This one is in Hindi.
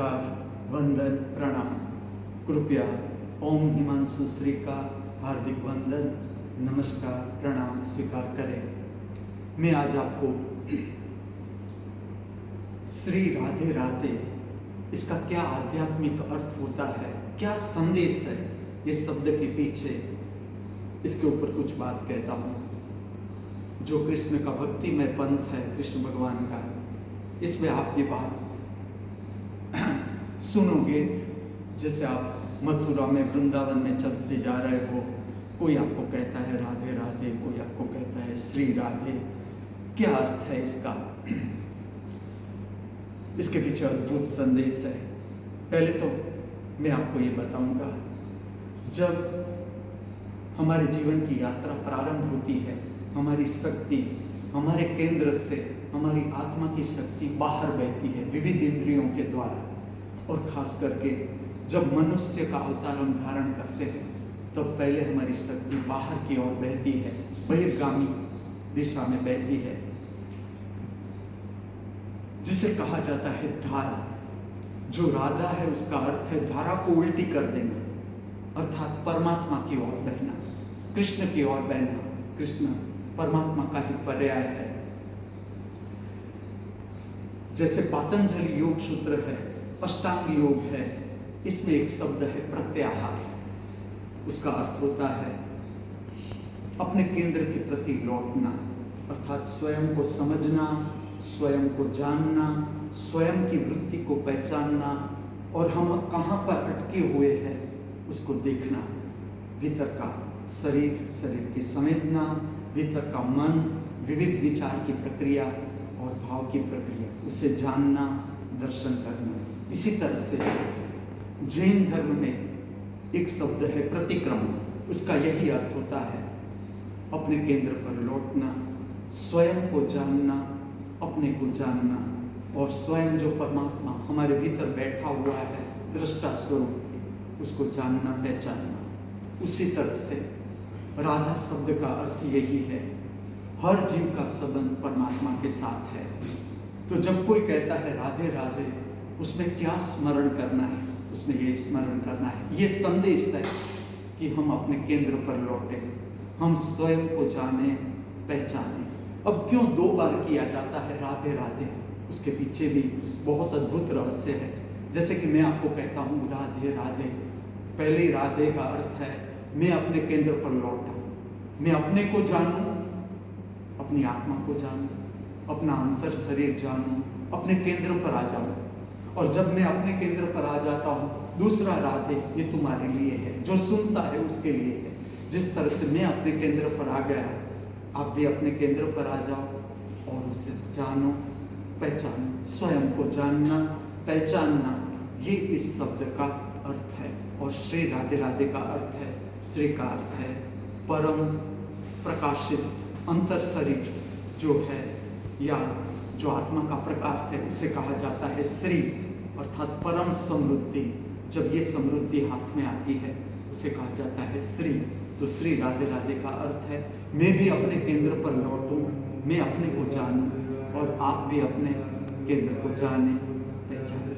नमस्कार, वंदन, प्रणाम। कृपया ओम हिमांशु श्री का हार्दिक वंदन, नमस्कार, प्रणाम स्वीकार करें। मैं आज आपको श्री राधे राधे इसका क्या आध्यात्मिक अर्थ होता है, क्या संदेश है, ये शब्द के पीछे इसके ऊपर कुछ बात कहता हूँ। जो कृष्ण का भक्तिमय पंथ है, कृष्ण भगवान का, इसमें आप ये बात सुनोगे। जैसे आप मथुरा में, वृंदावन में चलते जा रहे हो, कोई आपको कहता है राधे राधे, कोई आपको कहता है श्री राधे। क्या अर्थ है इसका? इसके पीछे अद्भुत संदेश है। पहले तो मैं आपको ये बताऊंगा, जब हमारे जीवन की यात्रा प्रारंभ होती है, हमारी शक्ति हमारे केंद्र से, हमारी आत्मा की शक्ति बाहर बहती है विविध इंद्रियों के द्वारा। और खास करके जब मनुष्य का अवतार हम धारण करते हैं, तब पहले हमारी शक्ति बाहर की ओर बहती है, बहिर्गामी दिशा में बहती है, जिसे कहा जाता है धारा। जो राधा है उसका अर्थ है धारा को उल्टी कर देना, अर्थात परमात्मा की ओर बहना, कृष्ण की ओर बहना। कृष्ण परमात्मा का ही पर्याय है। जैसे पातंजलि योग सूत्र है, अष्टांग योग है, इसमें एक शब्द है प्रत्याहार। उसका अर्थ होता है अपने केंद्र के प्रति लौटना, अर्थात स्वयं को समझना, स्वयं को जानना, स्वयं की वृत्ति को पहचानना और हम कहाँ पर अटके हुए हैं उसको देखना। भीतर का शरीर, शरीर की संवेदना, भीतर का मन, विविध विचार की प्रक्रिया और भाव की प्रक्रिया, उसे जानना, दर्शन करना। इसी तरह से जैन धर्म में एक शब्द है प्रतिक्रमण। उसका यही अर्थ होता है अपने केंद्र पर लौटना, स्वयं को जानना, अपने को जानना और स्वयं जो परमात्मा हमारे भीतर बैठा हुआ है, दृष्टा स्वरूप, उसको जानना, पहचानना। उसी तरह से राधा शब्द का अर्थ यही है, हर जीव का संबंध परमात्मा के साथ है। तो जब कोई कहता है राधे राधे, उसमें क्या स्मरण करना है? उसमें ये स्मरण करना है, ये संदेश है कि हम अपने केंद्र पर लौटें, हम स्वयं को जाने, पहचाने। अब क्यों 2 बार किया जाता है राधे राधे? उसके पीछे भी बहुत अद्भुत रहस्य है। जैसे कि मैं आपको कहता हूँ राधे राधे, पहले राधे का अर्थ है मैं अपने केंद्र पर लौटा, मैं अपने को जानूं, अपनी आत्मा को जानूं, अपना अंतर शरीर जानूं, अपने केंद्र पर आ जाऊं। और जब मैं अपने केंद्र पर आ जाता हूं, दूसरा राधे ये तुम्हारे लिए है, जो सुनता है उसके लिए है। जिस तरह से मैं अपने केंद्र पर आ गया, आप भी अपने केंद्र पर आ जाओ और उसे जानो, पहचानो। स्वयं को जानना, पहचानना, ये इस शब्द का अर्थ है। और श्री राधे राधे का अर्थ है, श्री का अर्थ है परम प्रकाशित अंतर शरीर जो है, या जो आत्मा का प्रकाश है, उसे कहा जाता है श्री, अर्थात परम समृद्धि। जब ये समृद्धि हाथ में आती है उसे कहा जाता है श्री। तो श्री राधे राधे का अर्थ है मैं भी अपने केंद्र पर लौटूं, मैं अपने को जानूं और आप भी अपने केंद्र को जाने, पहचाने।